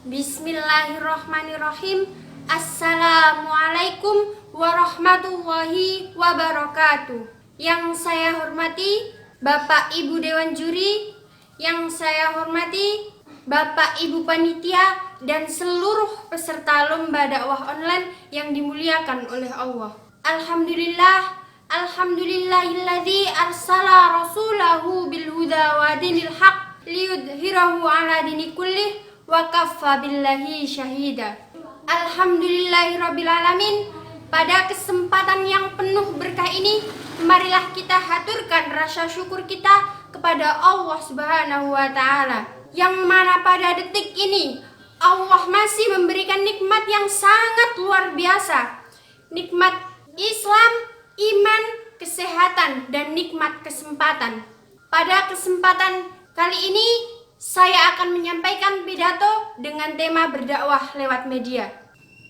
Bismillahirrahmanirrahim. Assalamualaikum warahmatullahi wabarakatuh. Yang saya hormati Bapak Ibu Dewan Juri, yang saya hormati Bapak Ibu Panitia dan seluruh peserta lomba dakwah online yang dimuliakan oleh Allah. Alhamdulillahilladzi arsala rasulahu bil huda wa dinil haq liyudhhirahu ala dini kullih wa kaffa billahi syahida. Alhamdulillahirrabbilalamin. Pada kesempatan yang penuh berkah ini, marilah kita haturkan rasa syukur kita kepada Allah Subhanahu wa Ta'ala, yang mana pada detik ini Allah masih memberikan nikmat yang sangat luar biasa. Nikmat Islam, iman, kesehatan, dan nikmat kesempatan. Pada kesempatan kali ini saya akan menyampaikan pidato dengan tema berdakwah lewat media.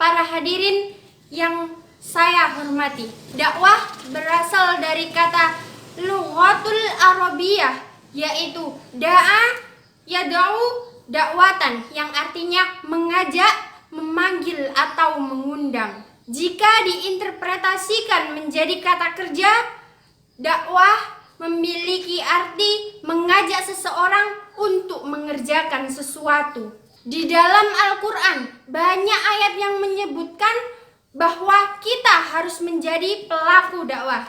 Para hadirin yang saya hormati, dakwah berasal dari kata lughatul Arabiyah, yaitu da'a, yad'u, dakwatan, yang artinya mengajak, memanggil, atau mengundang. Jika diinterpretasikan menjadi kata kerja, dakwah memiliki arti mengajak seseorang untuk mengerjakan sesuatu. Di dalam Al-Quran banyak ayat yang menyebutkan bahwa kita harus menjadi pelaku dakwah,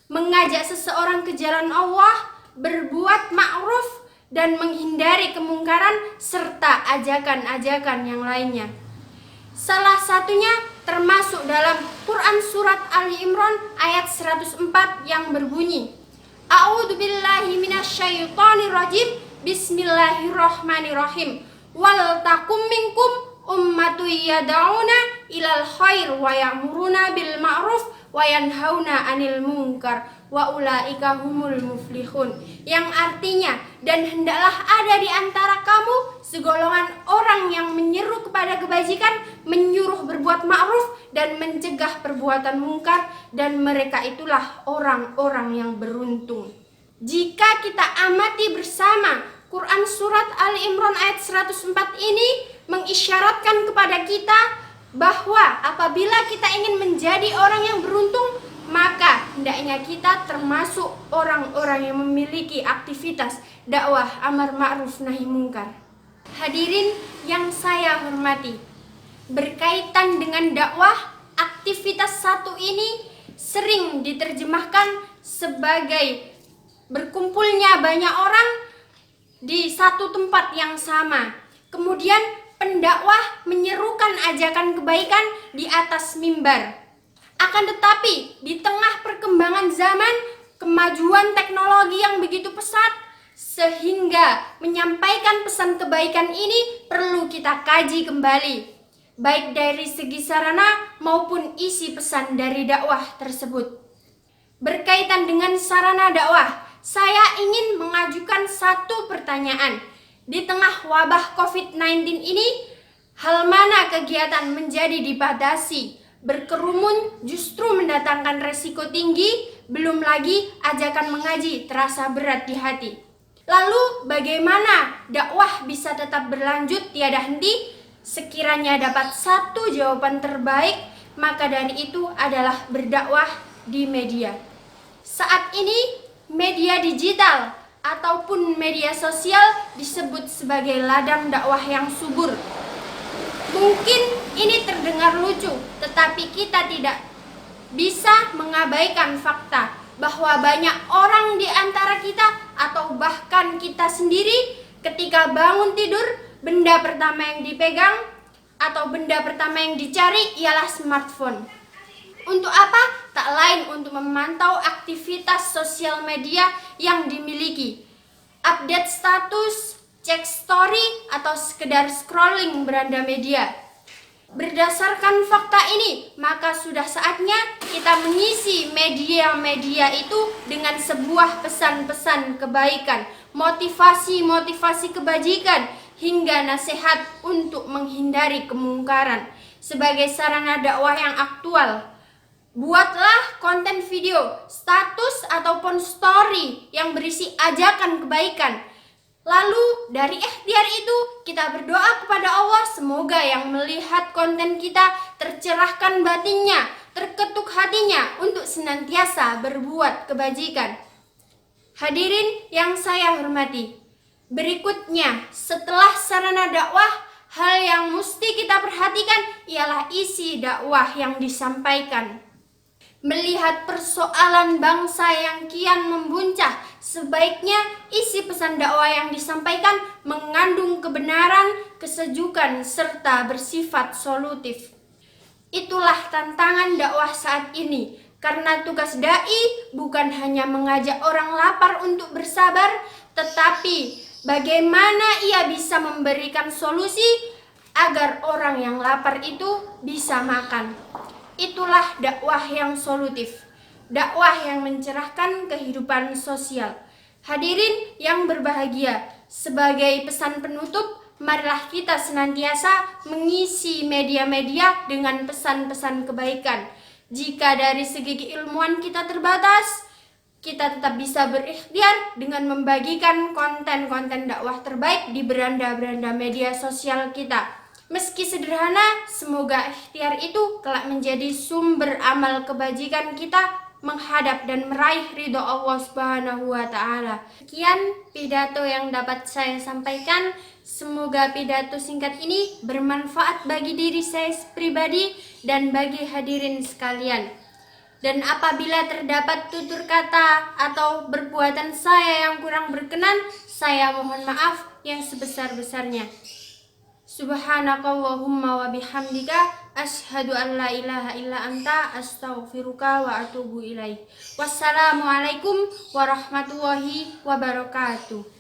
mengajak seseorang ke jalan Allah, berbuat ma'ruf dan menghindari kemungkaran, serta ajakan-ajakan yang lainnya. Salah satunya termasuk dalam Quran surat Ali Imran ayat 104 yang berbunyi, A'udzubillahi minasyaitonirrajim, Bismillahirrahmanirrahim. Wal takum minkum ummatu yad'una ilal khair wa ya'muruna bil ma'ruf wa yanhauna 'anil munkar wa ulaika humul muflihun. Yang artinya, dan hendaklah ada di antara kamu segolongan orang yang menyeru kepada kebajikan, menyuruh berbuat ma'ruf dan mencegah perbuatan mungkar, dan mereka itulah orang-orang yang beruntung. Jika kita amati bersama, Quran surat Ali Imran ayat 104 ini mengisyaratkan kepada kita bahwa apabila kita ingin menjadi orang yang beruntung, maka hendaknya kita termasuk orang-orang yang memiliki aktivitas dakwah amar ma'ruf nahi mungkar. Hadirin yang saya hormati, berkaitan dengan dakwah, aktivitas satu ini sering diterjemahkan sebagai berkumpulnya banyak orang di satu tempat yang sama. Kemudian pendakwah menyerukan ajakan kebaikan di atas mimbar. Akan tetapi di tengah perkembangan zaman, kemajuan teknologi yang begitu pesat, sehingga menyampaikan pesan kebaikan ini perlu kita kaji kembali, baik dari segi sarana maupun isi pesan dari dakwah tersebut. Berkaitan dengan sarana dakwah, saya ingin mengajukan satu pertanyaan. Di tengah wabah COVID-19 ini, hal mana kegiatan menjadi dibatasi? Berkerumun justru mendatangkan resiko tinggi, belum lagi ajakan mengaji terasa berat di hati. Lalu bagaimana dakwah bisa tetap berlanjut tiada henti? Sekiranya dapat satu jawaban terbaik, maka dari itu adalah berdakwah di media. Saat ini media digital ataupun media sosial disebut sebagai ladang dakwah yang subur. Mungkin ini terdengar lucu, tetapi kita tidak bisa mengabaikan fakta bahwa banyak orang di antara kita atau bahkan kita sendiri ketika bangun tidur, benda pertama yang dipegang atau benda pertama yang dicari ialah smartphone. Untuk apa? Tak lain untuk memantau aktivitas sosial media yang dimiliki, update status, cek story, atau sekedar scrolling beranda media. Berdasarkan fakta ini, maka sudah saatnya kita mengisi media-media itu dengan sebuah pesan-pesan kebaikan, motivasi-motivasi kebajikan, hingga nasihat untuk menghindari kemungkaran sebagai sarana dakwah yang aktual. Buatlah konten video, status ataupun story yang berisi ajakan kebaikan. Lalu dari ikhtiar itu kita berdoa kepada Allah semoga yang melihat konten kita tercerahkan batinnya, terketuk hatinya untuk senantiasa berbuat kebajikan. Hadirin yang saya hormati, berikutnya setelah sarana dakwah, hal yang mesti kita perhatikan ialah isi dakwah yang disampaikan. Melihat persoalan bangsa yang kian membuncah, sebaiknya isi pesan dakwah yang disampaikan mengandung kebenaran, kesejukan, serta bersifat solutif. Itulah tantangan dakwah saat ini, karena tugas dai bukan hanya mengajak orang lapar untuk bersabar, tetapi bagaimana ia bisa memberikan solusi agar orang yang lapar itu bisa makan. Itulah dakwah yang solutif, dakwah yang mencerahkan kehidupan sosial. Hadirin yang berbahagia, sebagai pesan penutup, marilah kita senantiasa mengisi media-media dengan pesan-pesan kebaikan. Jika dari segi keilmuan kita terbatas, kita tetap bisa berikhtiar dengan membagikan konten-konten dakwah terbaik di beranda-beranda media sosial kita. Meski sederhana, semoga ikhtiar itu kelak menjadi sumber amal kebajikan kita menghadap dan meraih ridho Allah Subhanahu wa Ta'ala. Sekian pidato yang dapat saya sampaikan. Semoga pidato singkat ini bermanfaat bagi diri saya pribadi dan bagi hadirin sekalian. Dan apabila terdapat tutur kata atau perbuatan saya yang kurang berkenan, saya mohon maaf yang sebesar-besarnya. Subhanakallahumma wa bihamdika asyhadu an la ilaha illa anta astaghfiruka wa atubu ilaik. Wassalamualaikum warahmatullahi wabarakatuh.